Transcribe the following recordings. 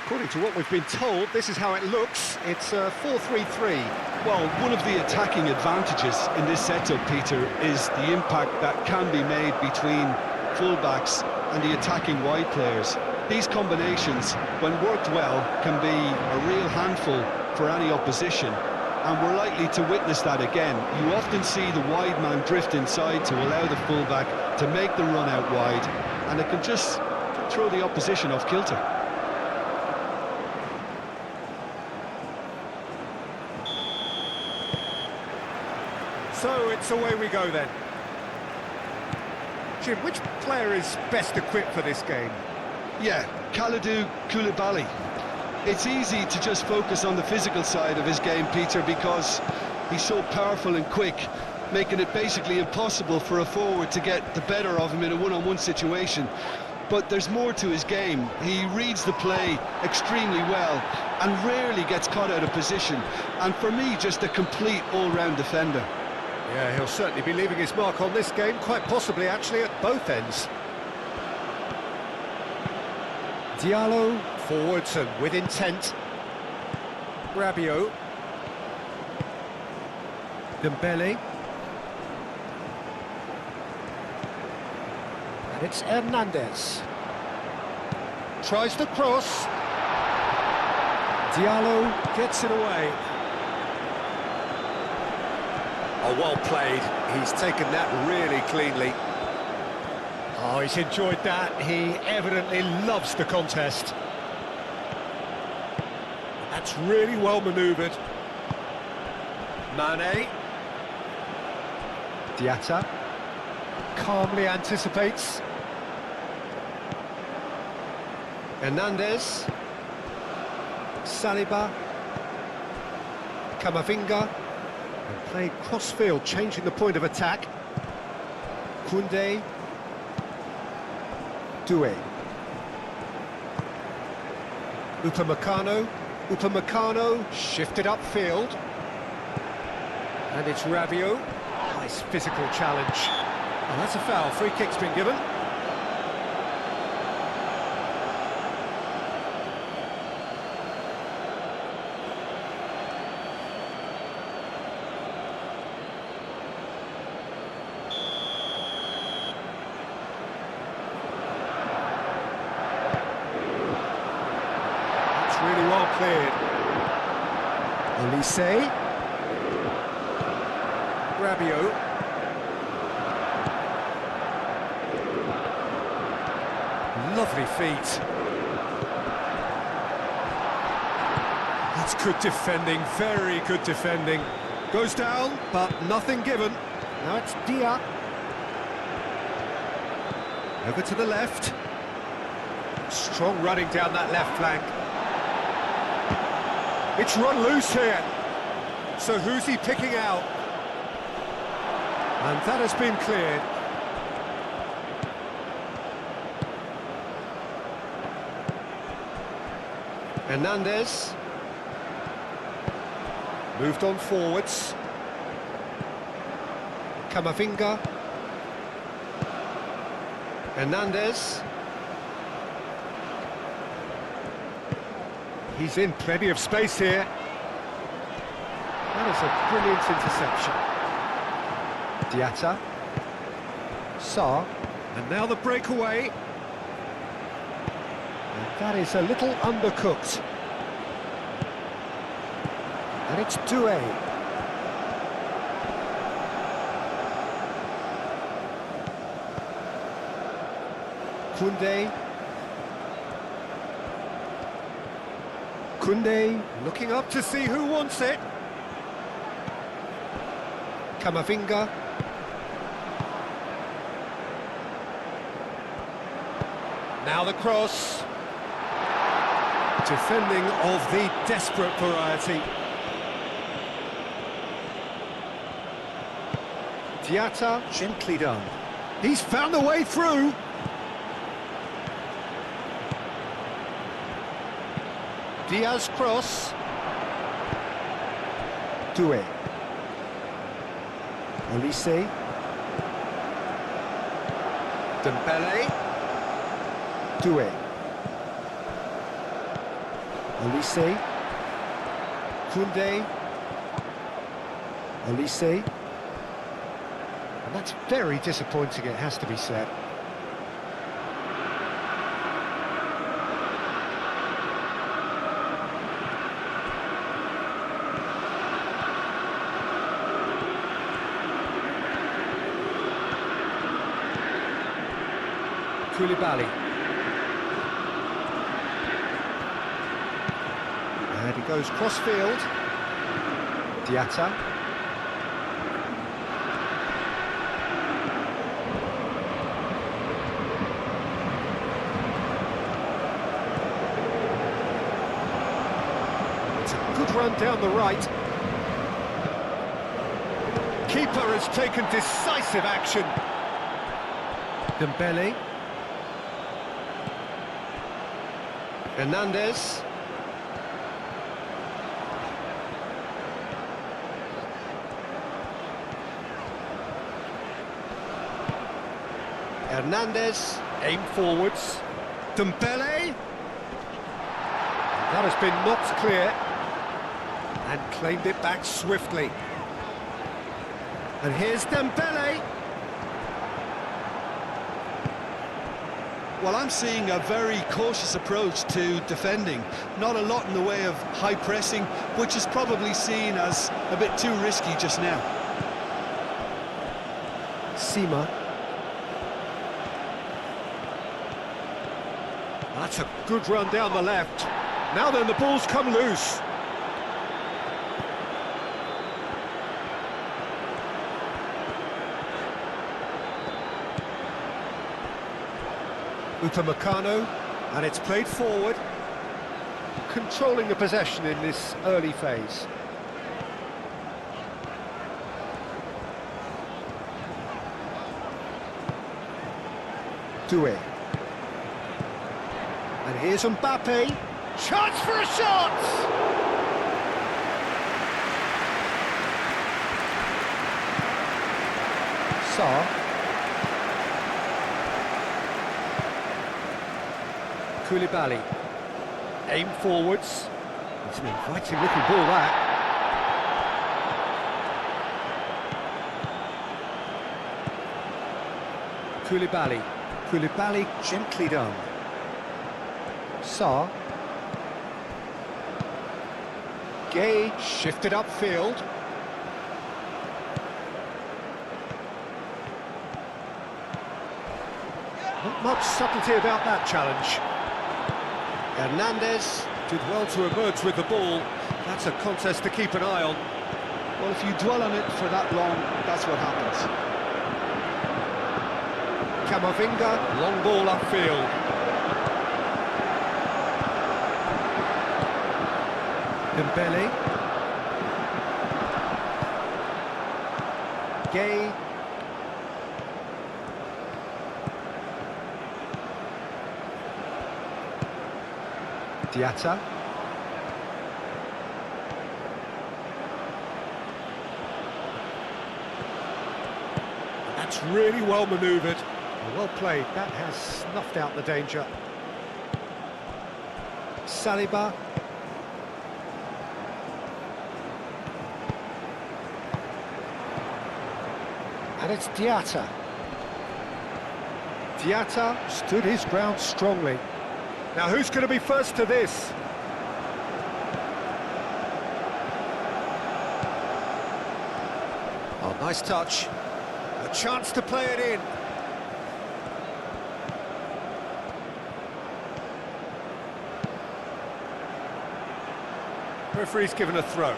According to what we've been told, this is how it looks. It's a 4-3-3. Well, one of the attacking advantages in this setup, Peter, is the impact that can be made between fullbacks and the attacking wide players. These combinations, when worked well, can be a real handful for any opposition, and we're likely to witness that again. You often see the wide man drift inside to allow the fullback to make the run out wide, and it can just throw the opposition off kilter. So it's away we go then. Jim, which player is best equipped for this game? Yeah, Kalidou Koulibaly. It's easy to just focus on the physical side of his game, Peter, because he's so powerful and quick, making it basically impossible for a forward to get the better of him in a one-on-one situation. But there's more to his game. He reads the play extremely well and rarely gets caught out of position. And for me, just a complete all-round defender. Yeah, he'll certainly be leaving his mark on this game, quite possibly actually at both ends. Diallo, forwards and with intent. Rabiot. Dembele. And it's Hernandez. Tries to cross. Diallo gets it away. Oh, well played. He's taken that really cleanly. Oh, he's enjoyed that. He evidently loves the contest. That's really well manoeuvred. Mane. Diatta. Calmly anticipates. Hernandez. Saliba. Camavinga. And played cross-field, changing the point of attack. Koundé. Doué. Upamecano shifted upfield. And it's Rabiot. Nice physical challenge. And that's a foul. Free kick's been given. Really well cleared. Olise. Rabiot. Lovely feet. That's good defending, very good defending. Goes down, but nothing given. Now it's Dia. Over to the left. Strong running down that left flank. It's run loose here. So who's he picking out? And that has been cleared. Hernandez. Moved on forwards. Camavinga. Hernandez. He's in plenty of space here. That is a brilliant interception. Diatta. Sarr. And now the breakaway. And that is a little undercooked. And it's Doué. Koundé. Koundé looking up to see who wants it. Camavinga. Now the cross. Defending of the desperate variety. Diatta, gently done. He's found a way through. Diaz cross. Doué. Olise. Dembele. Doué. Olise. Koundé. Olise. And that's very disappointing, it has to be said. Koulibaly. And he goes cross-field. Diatta. It's a good run down the right. Keeper has taken decisive action. Dembele. Hernandez. Hernandez, aim forwards. Dembele. That has been knocked clear and claimed it back swiftly. And here's Dembele. Well, I'm seeing a very cautious approach to defending. Not a lot in the way of high pressing, which is probably seen as a bit too risky just now. Sima. That's a good run down the left. Now then, the ball's come loose. Upamecano, and it's played forward, controlling the possession in this early phase. Doué. And here's Mbappe. Chance for a shot! Sarr. Koulibaly. Aim forwards. It's an inviting looking ball, that. Koulibaly. Koulibaly gently done. Sarr. Gay shifted upfield. Not much subtlety about that challenge. Hernandez did well to emerge with the ball. That's a contest to keep an eye on. Well, if you dwell on it for that long, that's what happens. Camavinga, long ball upfield. Dembele. Gay. Diatta. That's really well manoeuvred. Well played. That has snuffed out the danger. Saliba. And it's Diatta. Diatta stood his ground strongly. Now who's going to be first to this? Oh, nice touch. A chance to play it in. Referee's given a throw.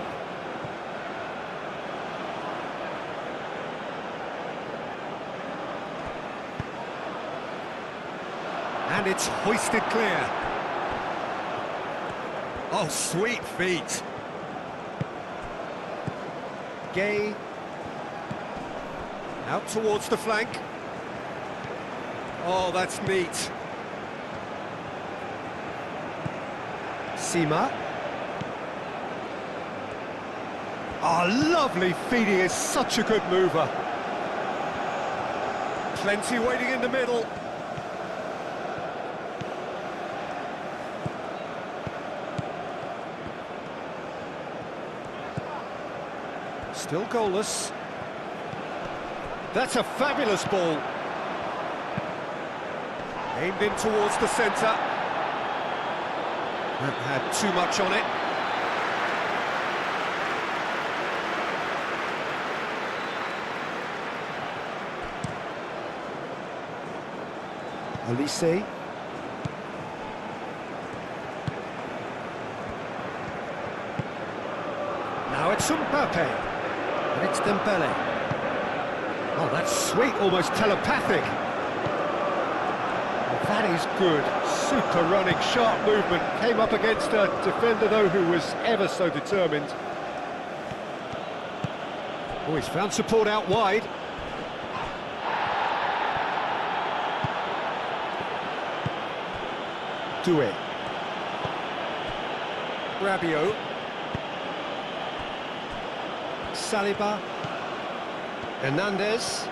And it's hoisted clear. Oh, sweet feet. Gay. Out towards the flank. Oh, that's neat. Sima. Oh, lovely feet. He is such a good mover. Plenty waiting in the middle. Still goalless. That's a fabulous ball. Aimed in towards the centre. That had too much on it. Olise. Now it's Mbappe. And it's Dembele. Oh, that's sweet, almost telepathic. Oh, that is good. Super running, sharp movement. Came up against a defender, though, who was ever so determined. Oh, he's found support out wide. Doué. Rabiot. Saliba. Hernandez.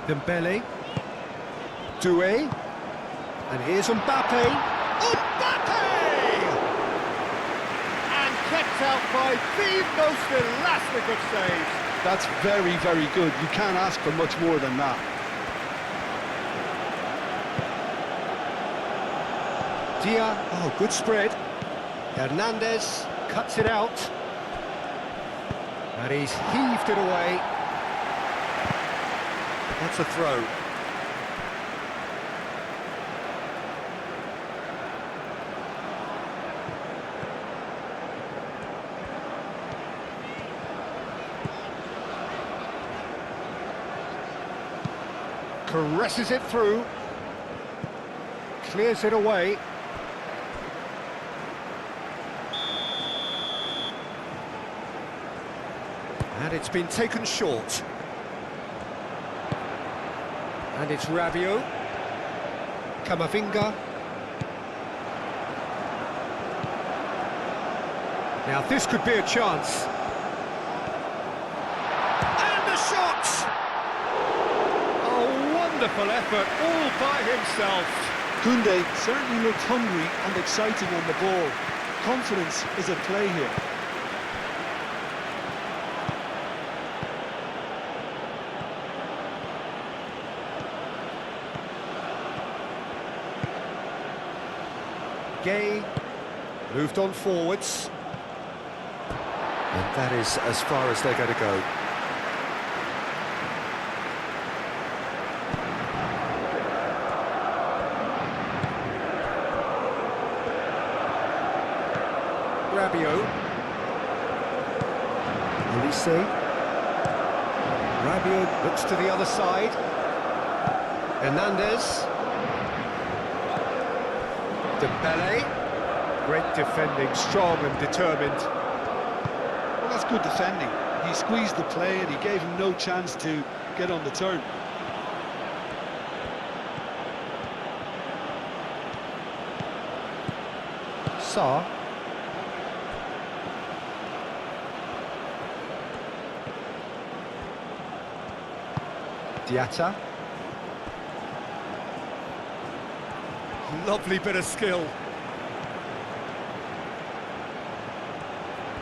Dembele. Doué. And here's Mbappe. Mbappe! And kept out by the most elastic of saves. That's very, very good. You can't ask for much more than that. Dia, oh, good spread. Hernandez cuts it out. And he's heaved it away. That's a throw. Caresses it through. Clears it away. And it's been taken short. And it's Rabiot. Camavinga. Now this could be a chance. And the shot! A wonderful effort, all by himself. Koundé certainly looked hungry and exciting on the ball. Confidence is at play here. Gay moved on forwards. And that is as far as they're going to go. Rabiot. Olise. Rabiot looks to the other side. Hernandez. Dembele. Great defending, strong and determined. Well, that's good defending. He squeezed the play and he gave him no chance to get on the turn. Sarr. Diatta. Lovely bit of skill.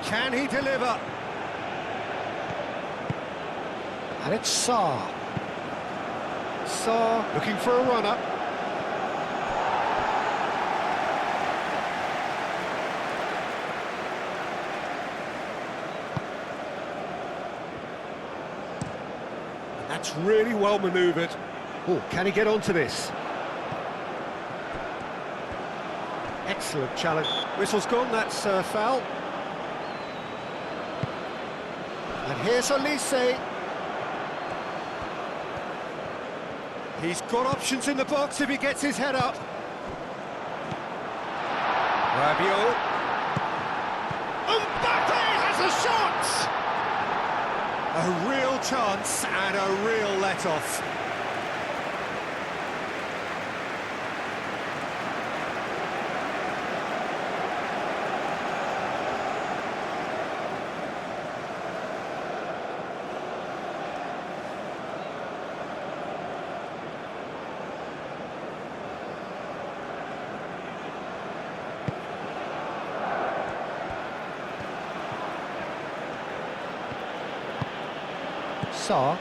Can he deliver? And it's Sarr. Sarr looking for a runner. And that's really well manoeuvred. Oh, can he get onto this? Excellent challenge. Whistle's gone, that's a foul. And here's Olise. He's got options in the box if he gets his head up. Rabiot. Mbappe has a shot! A real chance and a real let-off. Saw.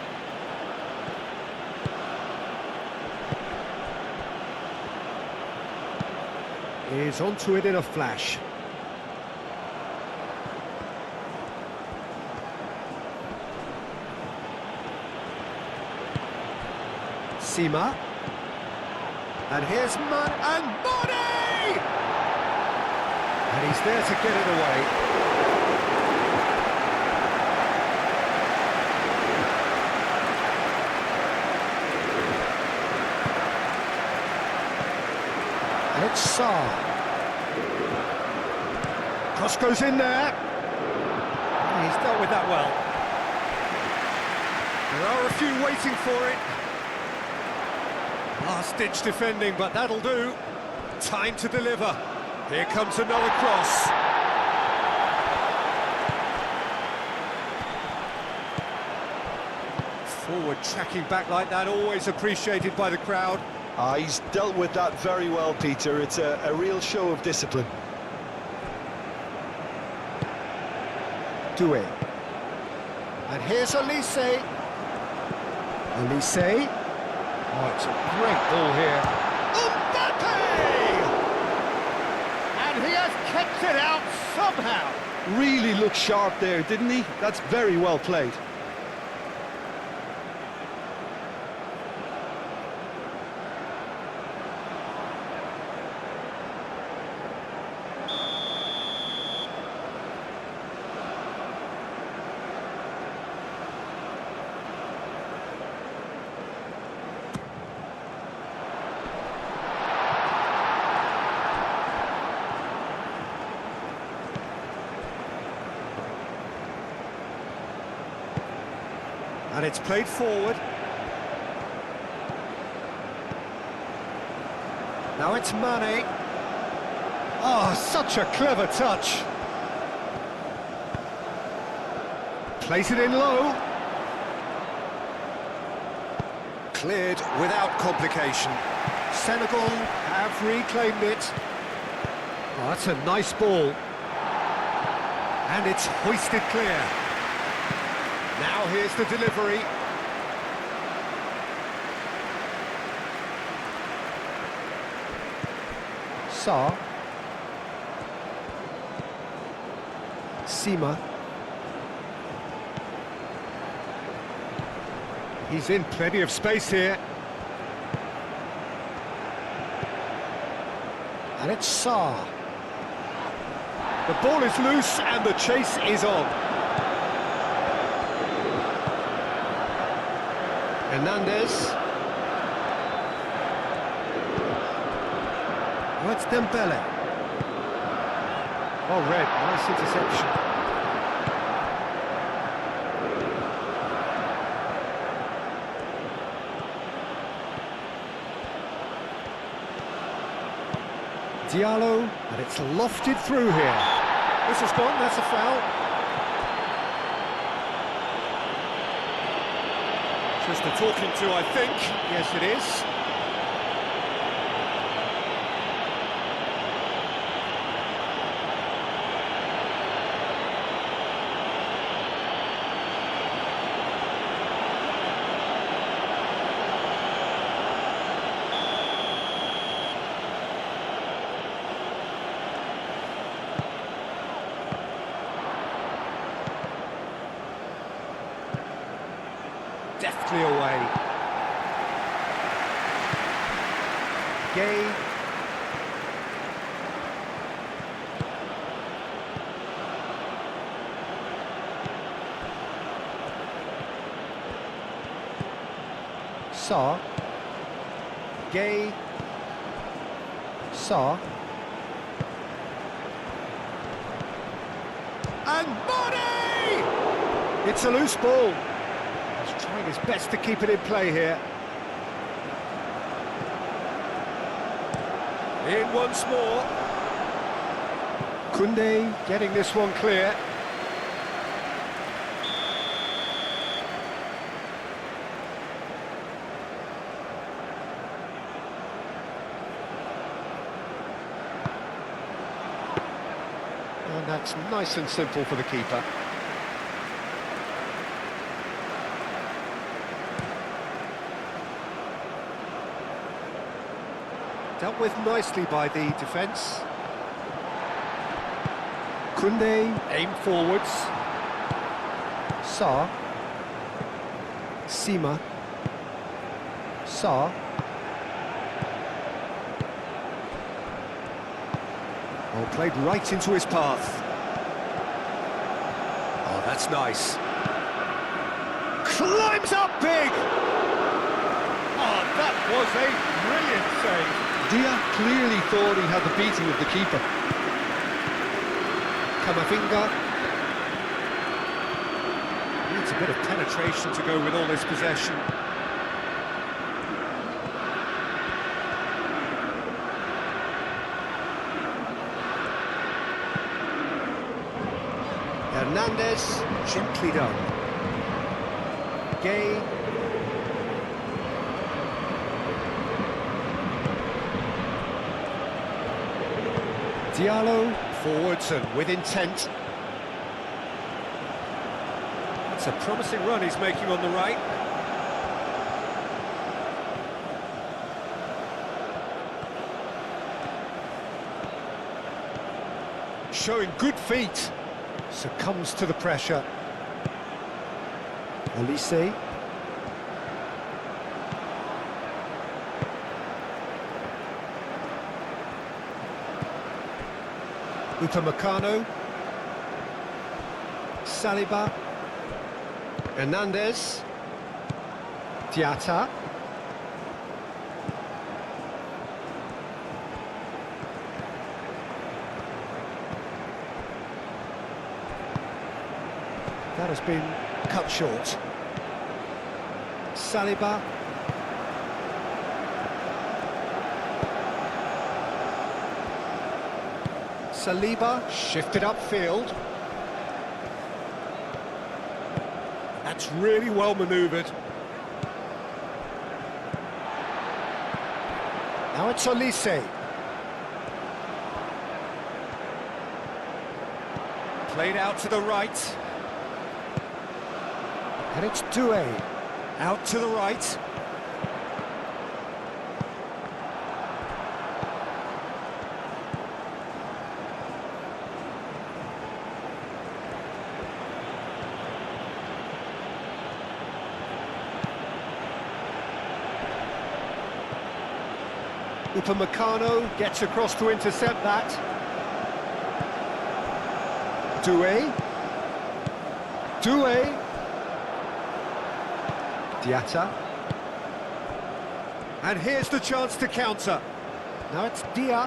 Is onto it in a flash. Sima. And here's Money! And he's there to get it away. And it's Saar. Cross goes in there. He's dealt with that well. There are a few waiting for it. Last-ditch defending, but that'll do. Time to deliver. Here comes another cross. Forward tracking back like that, always appreciated by the crowd. He's dealt with that very well, Peter. It's a real show of discipline. Doué. And here's Elise. Elise. Oh, it's a great ball here. Mbappe! And he has kept it out somehow. Really looked sharp there, didn't he? That's very well played. And it's played forward. Now it's Mane. Oh, such a clever touch. Plays it in low. Cleared without complication. Senegal have reclaimed it. Oh, that's a nice ball. And it's hoisted clear. Now here's the delivery. Saar. Sima. He's in plenty of space here. And it's Saar. The ball is loose and the chase is on. Hernandez. Oh, it's Dembele. Oh, red, nice interception. Diallo, and it's lofted through here. This is gone, that's a foul. Just a talking to, I think. Yes, it is. Deftly away. Gay. Saar. Gay. Saar. And Money! It's a loose ball. Trying his best to keep it in play here. In once more. Koundé getting this one clear. And that's nice and simple for the keeper. Dealt with nicely by the defence. Kunde, aim forwards. Sa. Sima. Sa. Oh, played right into his path. Oh, that's nice. Climbs up big! Oh, that was a brilliant save. Dia clearly thought he had the beating of the keeper. Kamavinga. Needs a bit of penetration to go with all this possession. Hernandez, gently done. Gay. Diallo, forwards and with intent. That's a promising run he's making on the right. Showing good feet. Succumbs to the pressure. Olise. Upamecano. Saliba. Hernandez. Diatta. That has been cut short. Saliba. Saliba shifted upfield. That's really well manoeuvred. Now it's Olise. Played out to the right. And it's Doué, out to the right. Upamecano gets across to intercept that. Doué. Doué. Diatta. And here's the chance to counter. Now it's Dia.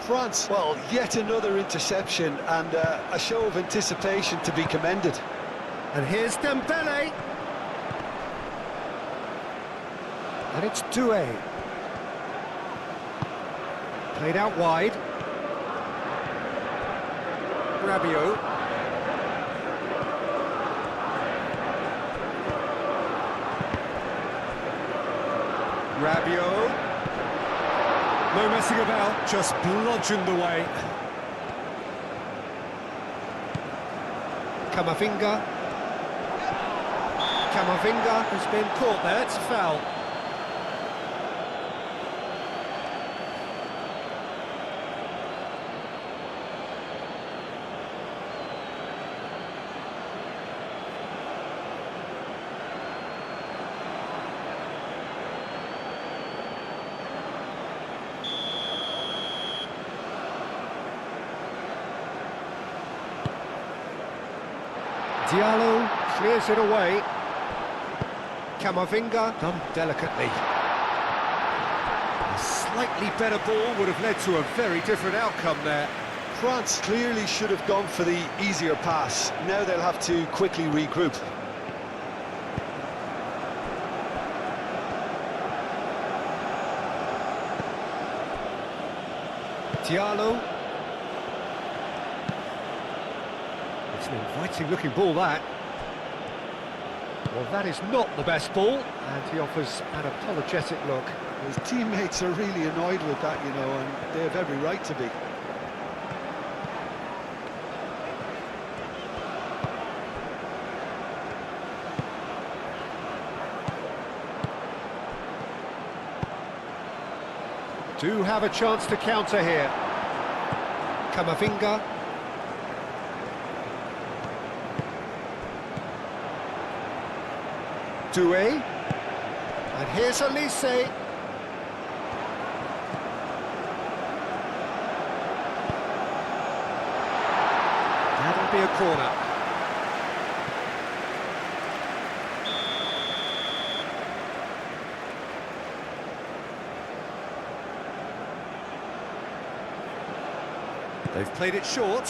France, well, yet another interception and a show of anticipation to be commended. And here's Dembele. And it's Doué. Played out wide. Rabiot. Rabiot. No messing about, just bludgeoned away. Kamavinga. Kamavinga has been caught there, it's a foul. Diallo clears it away. Kamavinga done delicately. A slightly better ball would have led to a very different outcome there. France clearly should have gone for the easier pass. Now they'll have to quickly regroup. Diallo. It's an inviting looking ball, that. Well, that is not the best ball, and he offers an apologetic look. His teammates are really annoyed with that, you know, and they have every right to be. Do have a chance to counter here. Kamavinga. Doué. And here's Elise. That'll be a corner. They've played it short.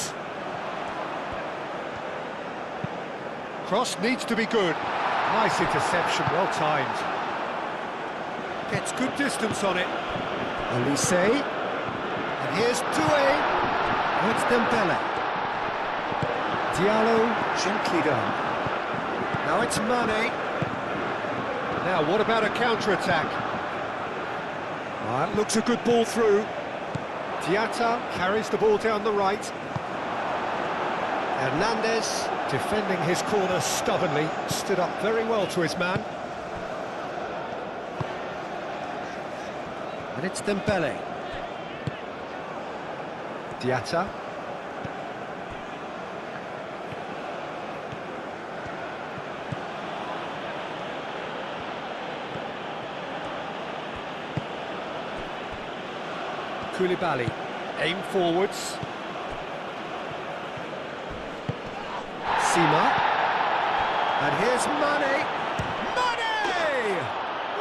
Cross needs to be good. Nice interception, well timed. Gets good distance on it. Elise. And here's Doué. Oh, it's Dembele. Diallo, gently done. Now it's Mane. Now, what about a counter-attack? That looks a good ball through. Diatta carries the ball down the right. Hernandez, defending his corner stubbornly, stood up very well to his man. And it's Dembele. Diatta. Koulibaly, aim forwards. Sima. And here's Mane. Mane!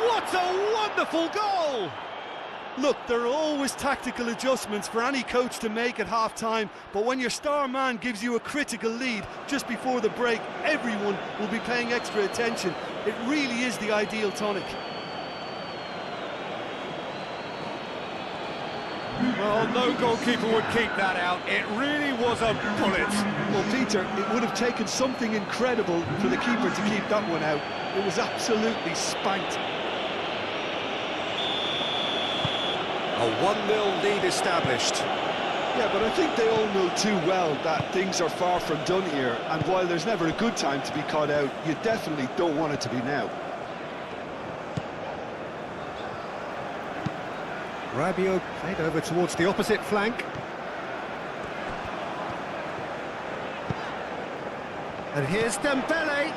What a wonderful goal! Look, there are always tactical adjustments for any coach to make at half-time, but when your star man gives you a critical lead just before the break, everyone will be paying extra attention. It really is the ideal tonic. Well, no goalkeeper would keep that out. It really was a bullet. Well, Peter, it would have taken something incredible for the keeper to keep that one out. It was absolutely spanked. A 1-0 lead established. Yeah, but I think they all know too well that things are far from done here, and while there's never a good time to be caught out, you definitely don't want it to be now. Rabiot played over towards the opposite flank. And here's Dembele.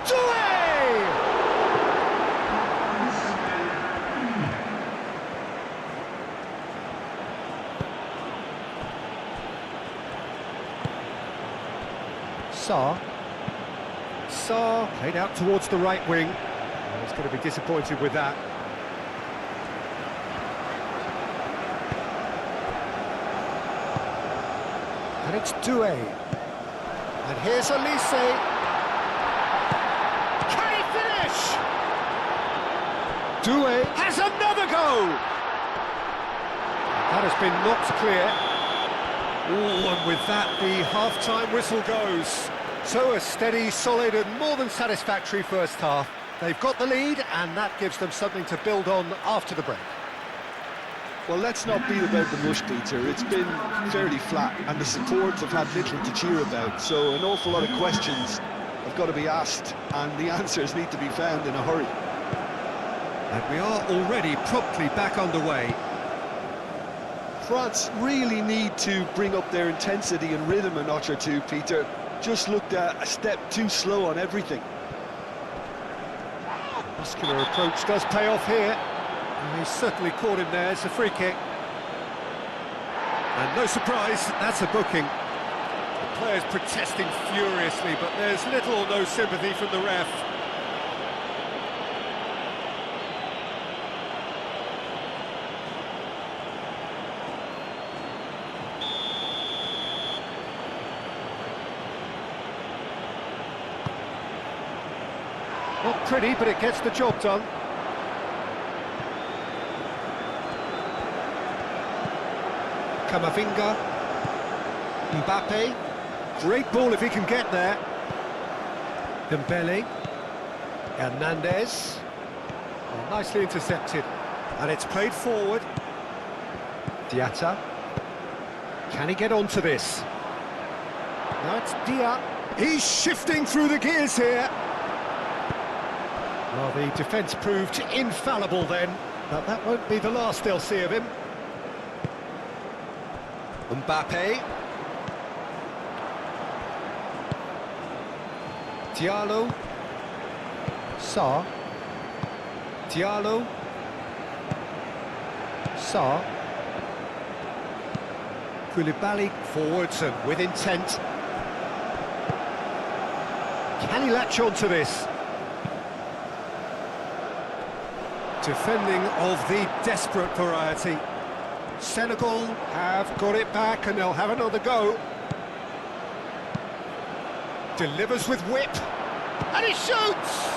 Doué! Sarr played out towards the right wing. He's going to be disappointed with that. And it's Doué. And here's Elise. Can he finish? Doué has another go! That has been knocked clear. Ooh, and with that, the half-time whistle goes. So a steady, solid and more than satisfactory first half. They've got the lead and that gives them something to build on after the break. Well, let's not beat about the bush, Peter. It's been fairly flat and the supports have had little to cheer about, so an awful lot of questions have got to be asked and the answers need to be found in a hurry. And we are already promptly back underway. France really need to bring up their intensity and rhythm a notch or two, Peter. Just looked a step too slow on everything. Muscular approach does pay off here. And he's certainly caught him there. It's a free kick. And no surprise, that's a booking. The players protesting furiously, but there's little or no sympathy from the ref. Not pretty, but it gets the job done. Kamavinga. Mbappe. Great ball if he can get there. Dembele. Hernandez. Oh, nicely intercepted. And it's played forward. Diatta. Can he get onto this? Now it's Dia. He's shifting through the gears here. Well, the defence proved infallible then, but that won't be the last they'll see of him. Mbappe. Diallo. Sarr. Diallo. Sarr. Koulibaly forwards and with intent. Can he latch on to this? Defending of the desperate variety. Senegal have got it back and they'll have another go. Delivers with whip, and he shoots!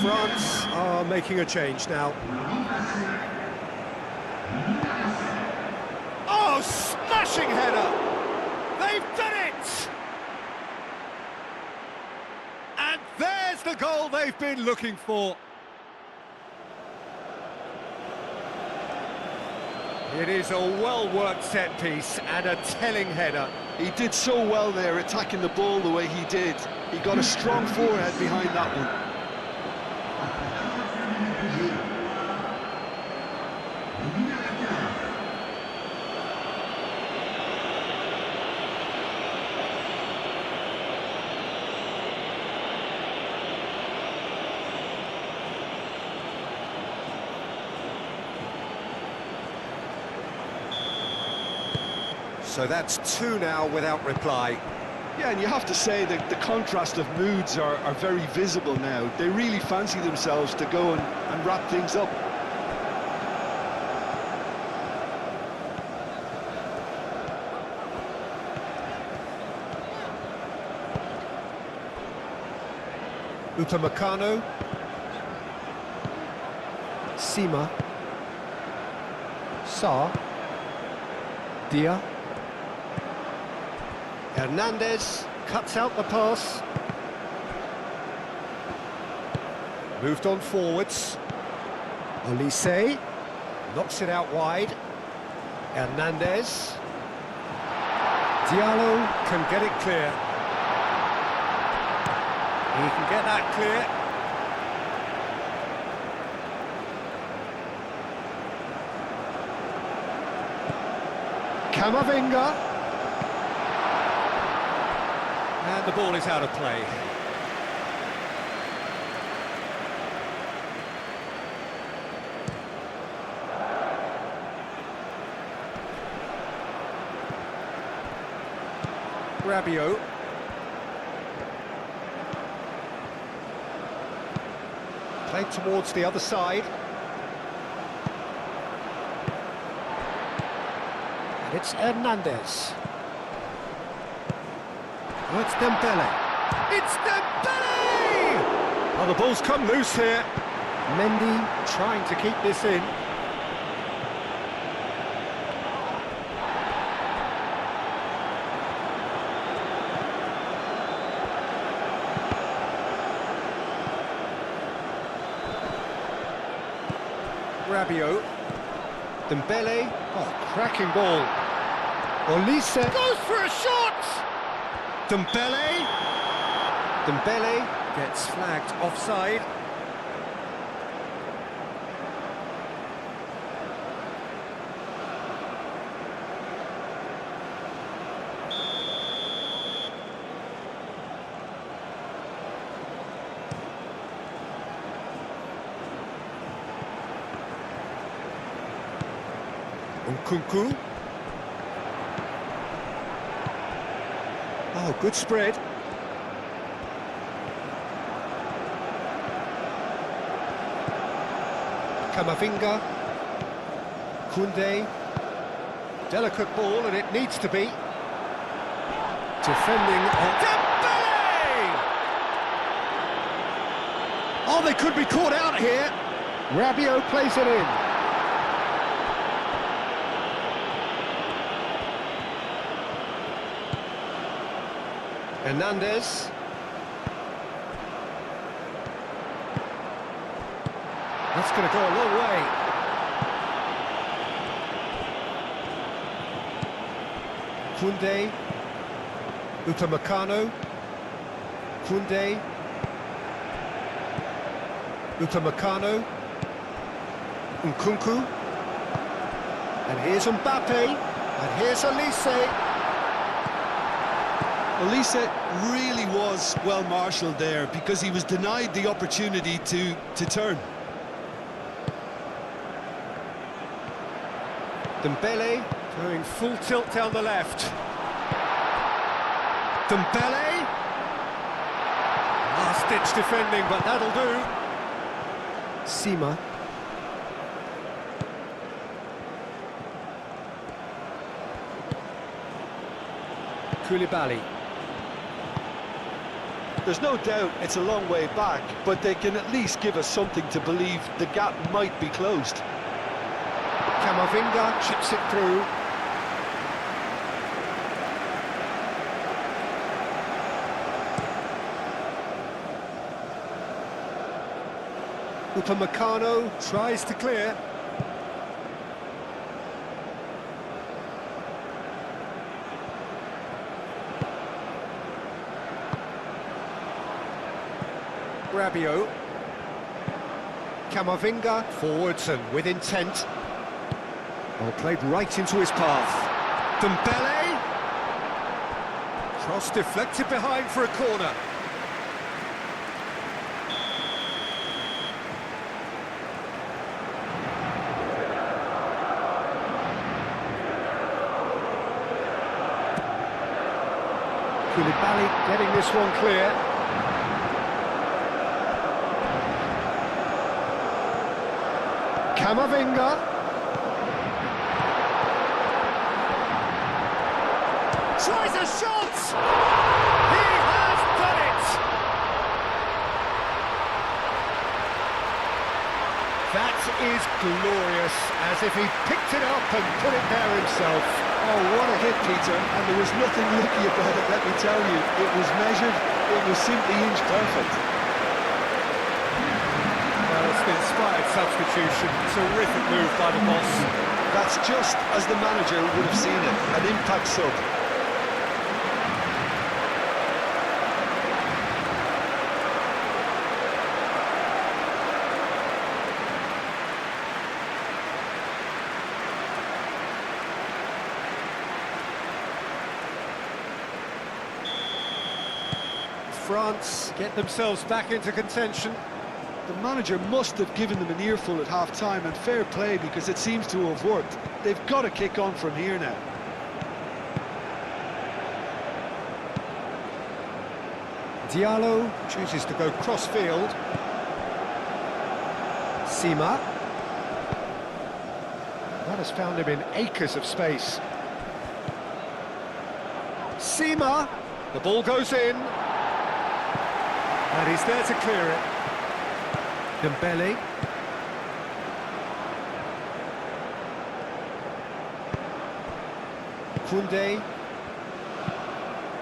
France are making a change now. Oh, smashing header! They've done it! And there's the goal they've been looking for. It is a well-worked set piece and a telling header. He did so well there, attacking the ball the way he did. He got a strong forehead behind that one. So that's two now without reply. Yeah, and you have to say that the contrast of moods are very visible now. They really fancy themselves to go and wrap things up. Upamecano. Sima. Sarr. Dia. Hernandez cuts out the pass. Moved on forwards. Olise knocks it out wide. Hernandez. Diallo can get it clear. He can get that clear. Camavinga. And the ball is out of play. Rabiot. Played towards the other side. And it's Hernandez. Oh, it's Dembele. It's Dembele! Oh, the ball's come loose here. Mendy trying to keep this in. Rabiot. Dembele. Oh, cracking ball. Olise goes for a shot! Dembele. Dembele gets flagged offside. Nkunku. Oh, good spread. Camavinga. Koundé. Delicate ball, and it needs to be. Defending on Dembele! Oh, they could be caught out here. Rabiot plays it in. Hernandez. That's going to go a long way. Koundé. Upamecano. Koundé. Upamecano. Nkunku. And here's Mbappe. And here's Olise. Olise really was well marshalled there because he was denied the opportunity to turn. Dembele going full tilt down the left. Dembele. Last-ditch defending, but that'll do. Sima. Koulibaly. There's no doubt it's a long way back, but they can at least give us something to believe the gap might be closed. Camavinga chips it through. Upamecano tries to clear. Rabiot. Camavinga forwards and with intent. Well, played right into his path. Dembele. Cross deflected behind for a corner. Koulibaly getting this one clear. Camavinga. Tries a shot! He has done it! That is glorious, as if he picked it up and put it there himself. Oh, what a hit, Peter, and there was nothing lucky about it, let me tell you. It was measured, it was simply inch perfect. Well, it's an inspired substitution, terrific move by the boss. That's just as the manager would have seen it, an impact sub. France get themselves back into contention. The manager must have given them an earful at half-time, and fair play because it seems to have worked. They've got to kick on from here now. Diallo chooses to go cross-field. Sima. That has found him in acres of space. Sima. The ball goes in. And he's there to clear it. Dembele. Koundé.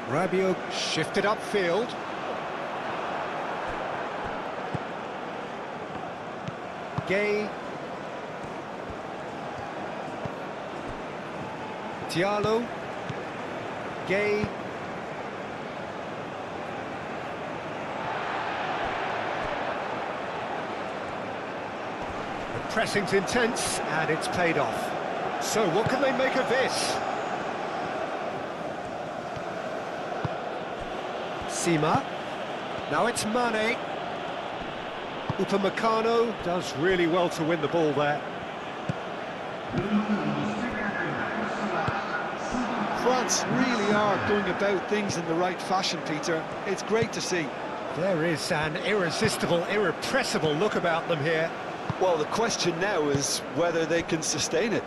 Rabiot shifted upfield. Gay. Diallo. Gay. The pressing's intense and it's paid off. So what can they make of this? Sima. Now it's Mane. Upamecano does really well to win the ball there. France really are going about things in the right fashion, Peter. It's great to see. There is an irresistible, irrepressible look about them here. Well, the question now is whether they can sustain it.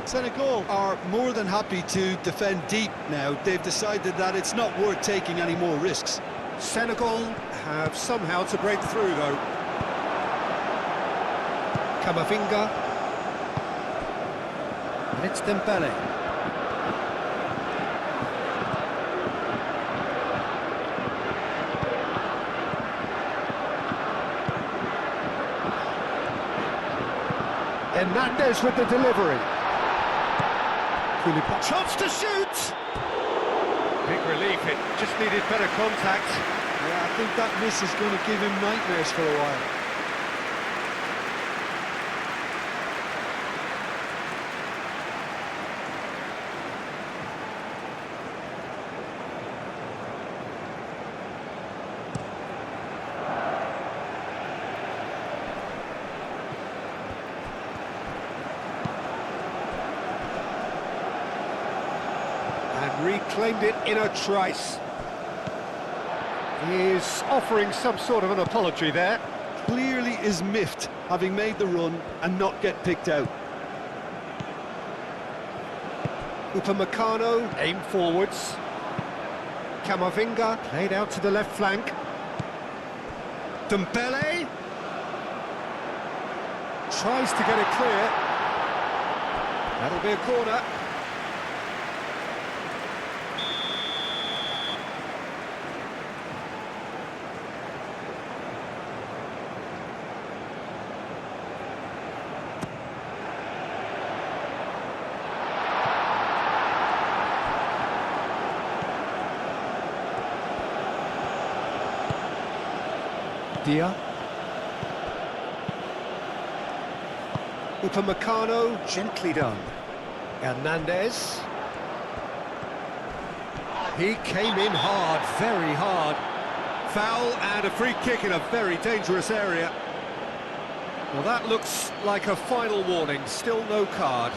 Senegal are more than happy to defend deep now. They've decided that it's not worth taking any more risks. Senegal have somehow to break through, though. Camavinga. And it's Dembele. Hernandez with the delivery. Chance to shoot! Big relief, it just needed better contact. Yeah, I think that miss is going to give him nightmares for a while. And reclaimed it in a trice. He is offering some sort of an apology there. Clearly is miffed, having made the run and not get picked out. Upamecano, aim forwards. Camavinga, played out to the left flank. Dembele. Tries to get it clear. That'll be a corner. Dia. Upamecano, gently done. Hernandez. He came in hard, very hard. Foul and a free kick in a very dangerous area. Well, that looks like a final warning, still no card.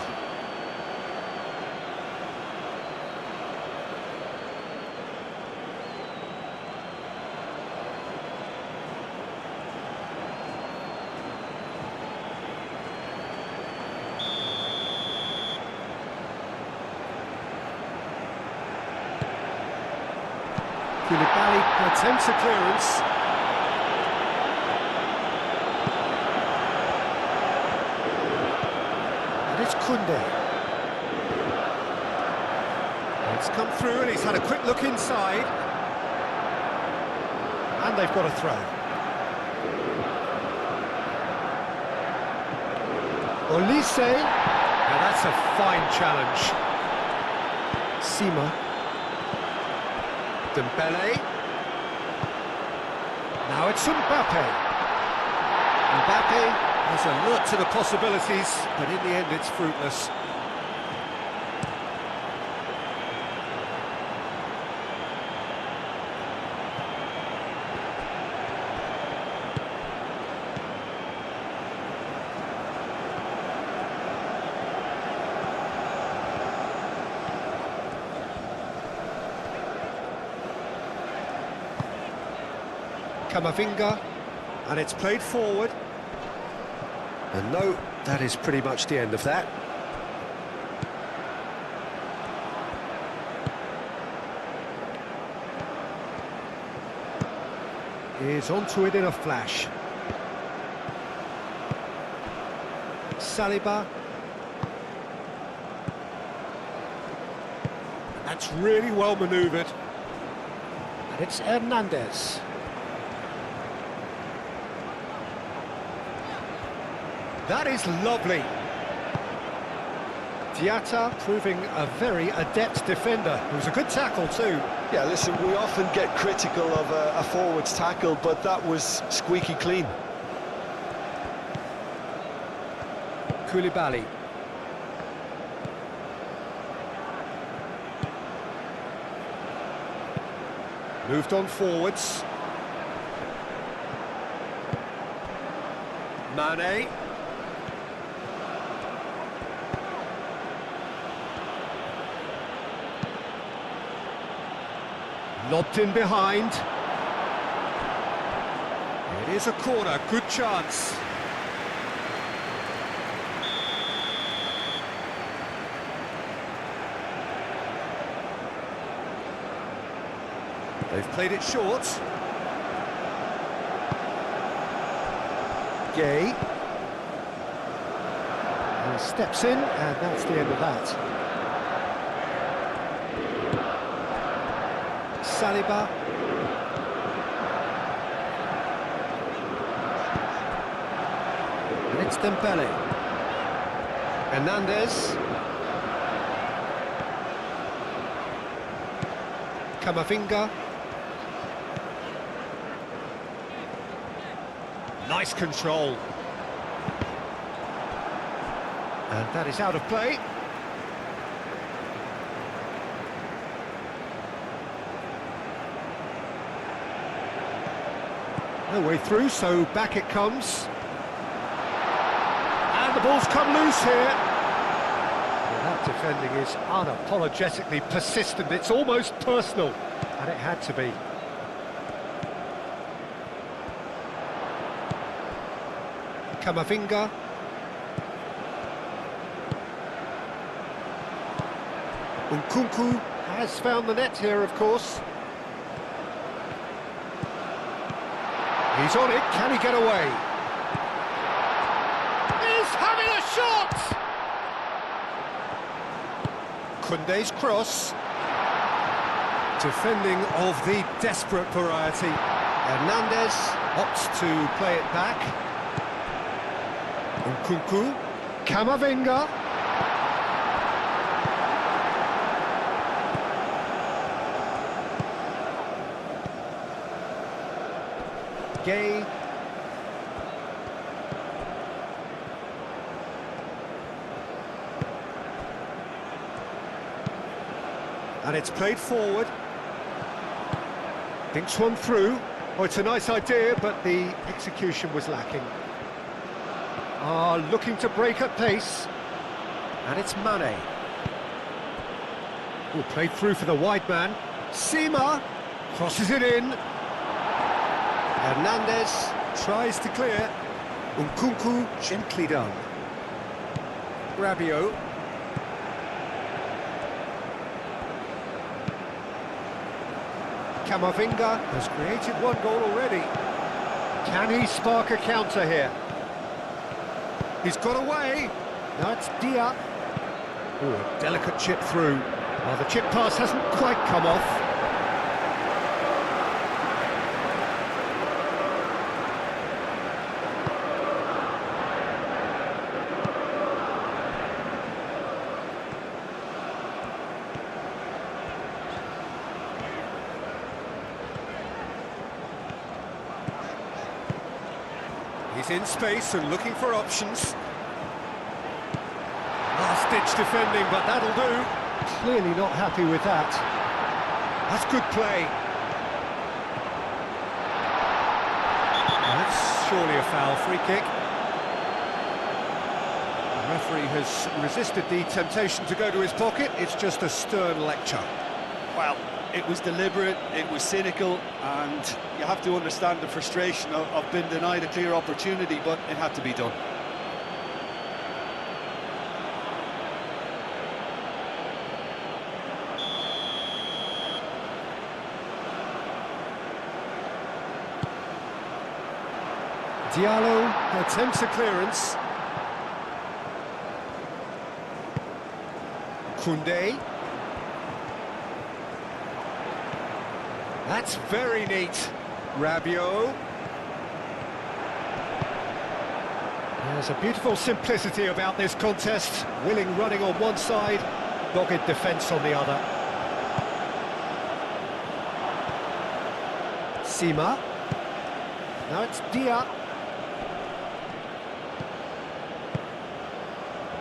Koulibaly attempts a clearance. And it's Koundé. It's come through and he's had a quick look inside. And they've got a throw. Olise. Now that's a fine challenge. Sima. Dembele. Now it's Mbappe. Mbappe has alert to the possibilities, but in the end it's fruitless. Camavinga, and it's played forward. And no, that is pretty much the end of that. Is onto it in a flash. Saliba. That's really well manoeuvred. And it's Hernandez. That is lovely. Diatta proving a very adept defender. It was a good tackle too. Yeah, listen, we often get critical of a forward's tackle, but that was squeaky clean. Koulibaly. Moved on forwards. Mane. Lobbed in behind. It is a corner, good chance. They've played it short. Gay. He steps in, and that's the end of that. Saliba. And it's Dembele. Hernandez. Camavinga. Nice control. And that is out of play. No way through, so back it comes. And the ball's come loose here. Well, that defending is unapologetically persistent. It's almost personal, and it had to be. Camavinga. Nkunku has found the net here, of course. He's on it, can he get away? He's having a shot! Koundé's cross. Defending of the desperate variety. Hernandez opts to play it back. Nkunku. Camavinga. Gay. And it's played forward. Thinks one through. Oh, it's a nice idea, but the execution was lacking. Looking to break at pace. And it's Mane. Oh, played through for the wide man. Sima crosses it in. Hernandez tries to clear. Nkunku gently done. Rabiot. Camavinga has created one goal already. Can he spark a counter here? He's got away. Now it's Dia. Oh, a delicate chip through. Well, the chip pass hasn't quite come off. He's in space and looking for options. Last-ditch defending, but that'll do. Clearly not happy with that. That's good play. That's surely a foul. Free kick. The referee has resisted the temptation to go to his pocket. It's just a stern lecture. Well, it was deliberate, it was cynical, and you have to understand the frustration of being denied a clear opportunity, but it had to be done. Diallo attempts a clearance. Koundé. That's very neat. Rabiot. There's a beautiful simplicity about this contest. Willing running on one side, dogged defence on the other. Sima. Now it's Dia.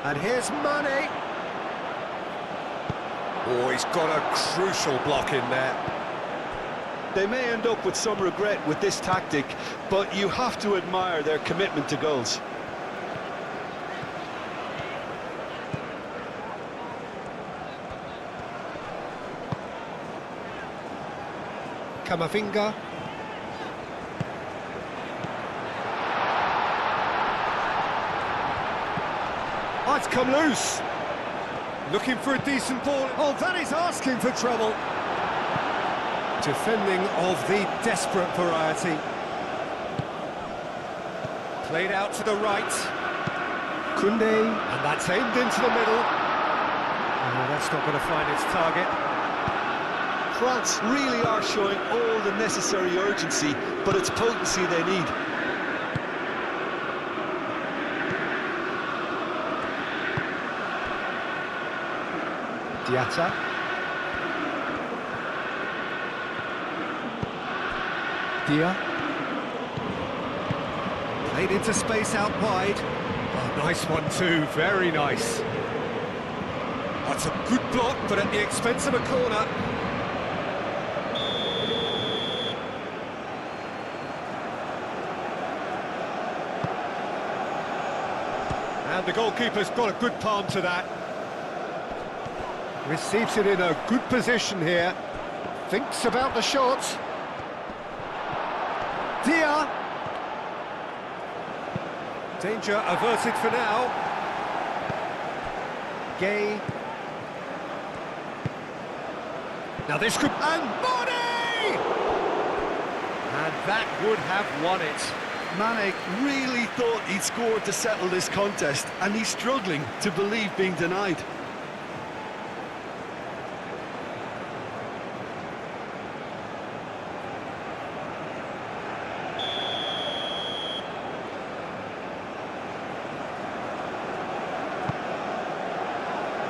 And here's Mane. Oh, he's got a crucial block in there. They may end up with some regret with this tactic, but you have to admire their commitment to goals. Camavinga. Oh, it's come loose. Looking for a decent ball. Oh, that is asking for trouble. Defending of the desperate variety. Played out to the right. Koundé, and that's aimed into the middle. Oh, that's not going to find its target. France really are showing all the necessary urgency, but it's potency they need. Diatta. Dia. Played into space out wide. Oh, nice one too, very nice. That's a good block, but at the expense of a corner. And the goalkeeper's got a good palm to that. Receives it in a good position here. Thinks about the shot. Dia. Danger averted for now. Gay. Now this could... And Body! And that would have won it. Mane really thought he'd scored to settle this contest, and he's struggling to believe being denied.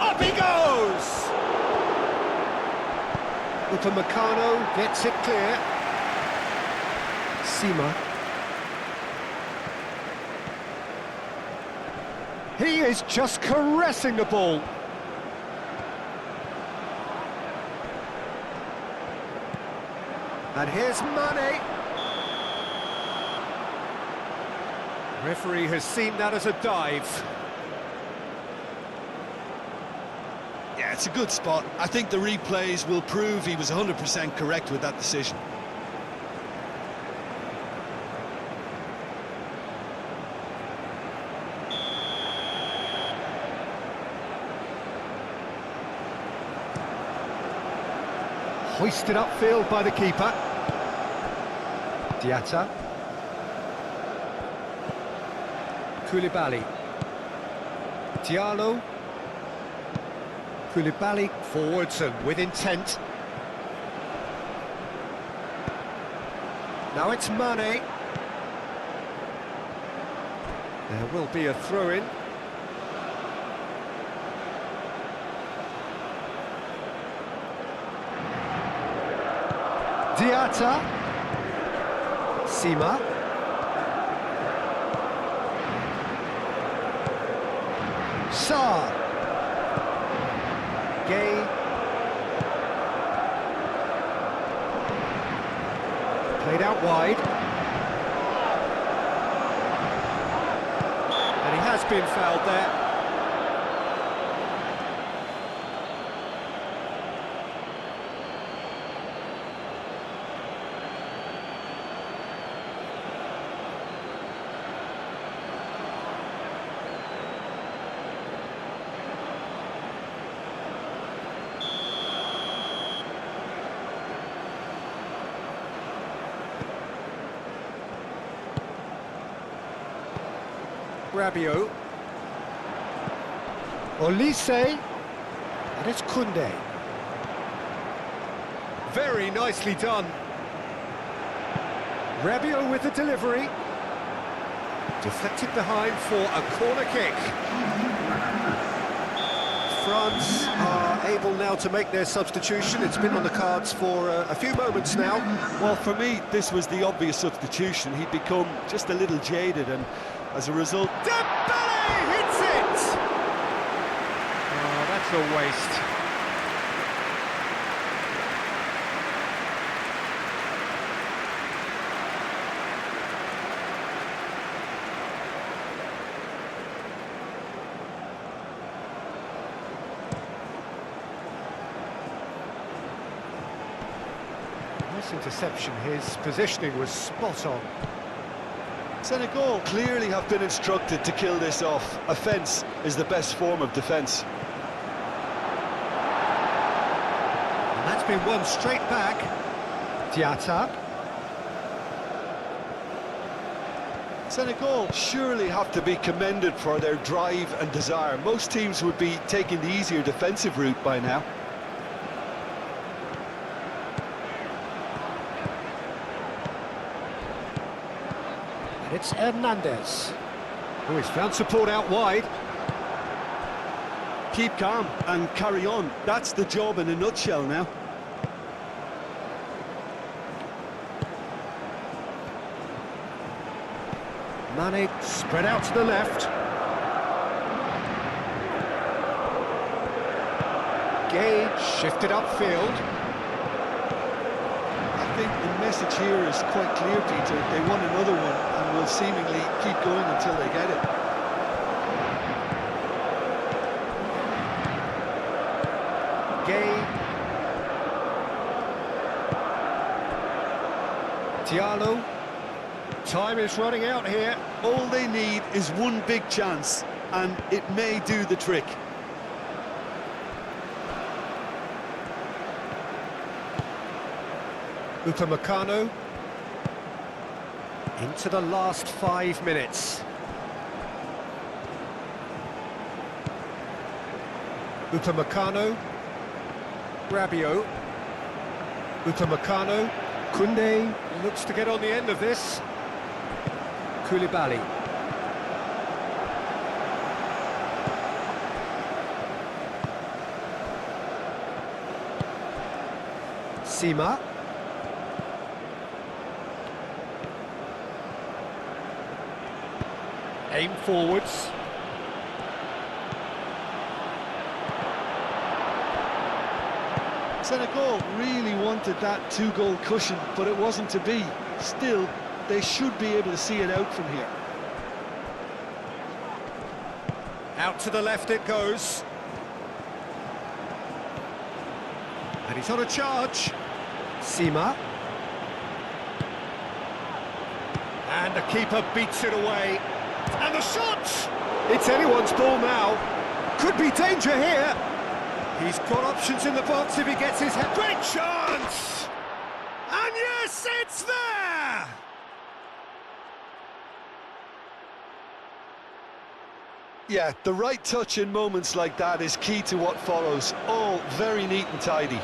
Up he goes! Upamecano gets it clear. Sima. He is just caressing the ball. And here's Mane. Referee has seen that as a dive. Yeah, it's a good spot. I think the replays will prove he was 100% correct with that decision. Hoisted upfield by the keeper. Diatta. Koulibaly. Diallo. Koulibaly forwards and with intent. Now it's Mane. There will be a throw-in. Diatta. Sima. Sarr. Gay. Played out wide. And he has been fouled there. Rabiot. Olise. And it's Koundé. Very nicely done. Rabiot with the delivery. Deflected behind for a corner kick. France are able now to make their substitution. It's been on the cards for a few moments now. Well, for me, this was the obvious substitution. He'd become just a little jaded, and as a result... Dembele hits it! Oh, that's a waste. Nice interception. His positioning was spot on. Senegal clearly have been instructed to kill this off. Offence is the best form of defence. And that's been won straight back. Diatta. Senegal surely have to be commended for their drive and desire. Most teams would be taking the easier defensive route by now. And it's Hernandez, who has found support out wide. Keep calm and carry on. That's the job in a nutshell now. Mane spread out to the left. Gage shifted upfield. I think the message here is quite clear, Peter. They want another one and will seemingly keep going until they get it. Gay. Diallo. Time is running out here. All they need is one big chance, and it may do the trick. Upamecano. Into the last 5 minutes. Upamecano. Rabiot. Upamecano. Koundé looks to get on the end of this. Koulibaly. Sima. Aim forwards. Senegal really wanted that two-goal cushion, but it wasn't to be. Still, they should be able to see it out from here. Out to the left it goes. And he's on a charge. Sima. And the keeper beats it away. And the shot! It's anyone's ball now. Could be danger here. He's got options in the box if he gets his head. Great chance! And yes, it's there! Yeah, the right touch in moments like that is key to what follows. All very neat and tidy.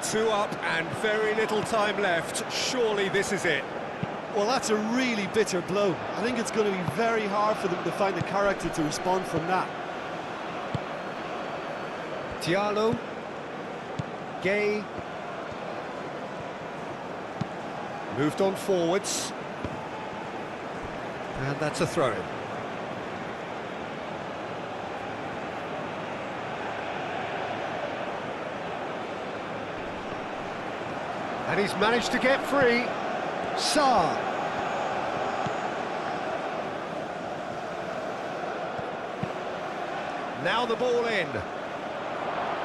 Two up and very little time left. Surely this is it. Well, that's a really bitter blow. I think it's going to be very hard for them to find the character to respond from that. Diallo. Gay. Moved on forwards. And that's a throw-in. And he's managed to get free. Sarr. Now the ball in.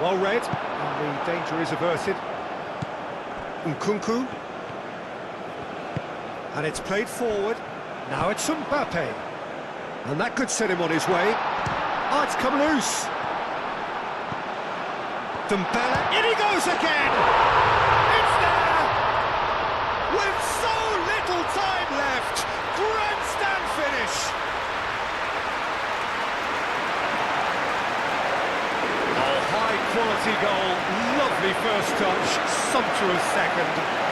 Well read, and the danger is averted. Nkunku. And it's played forward. Now it's Mbappe. And that could set him on his way. Oh, it's come loose. Dembele. In he goes again! With so little time left, grandstand finish. Oh, high quality goal, lovely first touch, sumptuous second.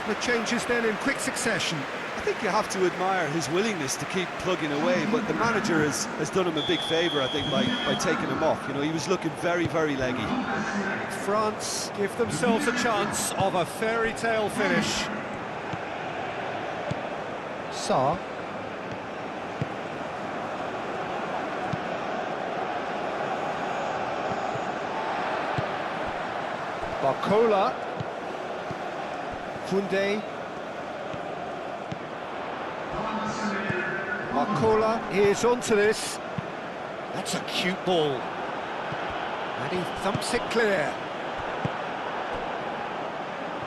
The changes then in quick succession. I think you have to admire his willingness to keep plugging away, but the manager has done him a big favour, I think, by taking him off. You know, he was looking very, very leggy. France give themselves a chance of a fairy tale finish. Sarr. Barcola. Koundé. Barcola, here's onto this. That's a cute ball. And he thumps it clear.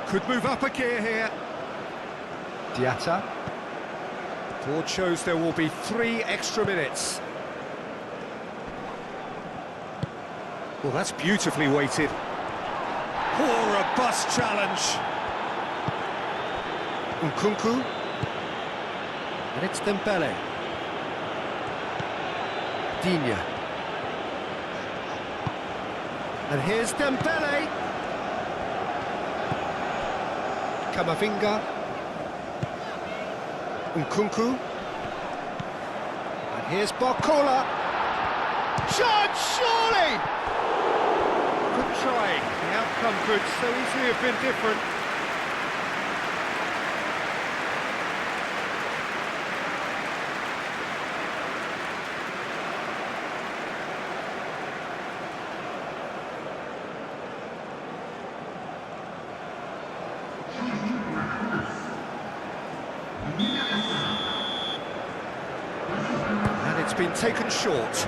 Could move up a gear here. Diatta. Board shows there will be 3 extra minutes. Well, that's beautifully weighted. Oh, robust challenge. Nkunku. And it's Dembele. Digne. And here's Dembele. Camavinga. Nkunku. And here's Barcola. Shot, surely! Good try. The outcome could so easily have been different. And it's been taken short.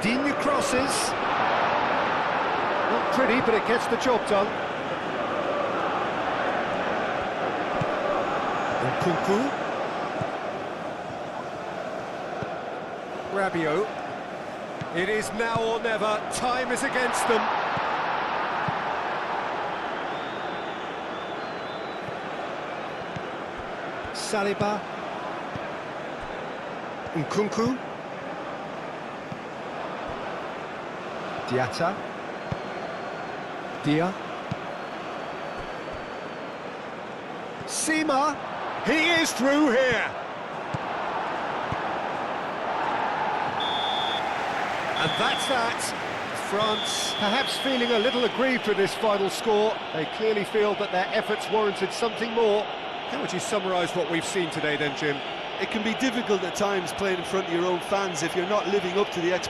Digne crosses. Not pretty, but it gets the job done. Nkunku. Rabiot. It is now or never. Time is against them. Saliba. Nkunku. Diatta. Dia. Sima. He is through here. And that's that. France perhaps feeling a little aggrieved with this final score. They clearly feel that their efforts warranted something more. How would you summarise what we've seen today then, Jim? It can be difficult at times playing in front of your own fans if you're not living up to the expectations.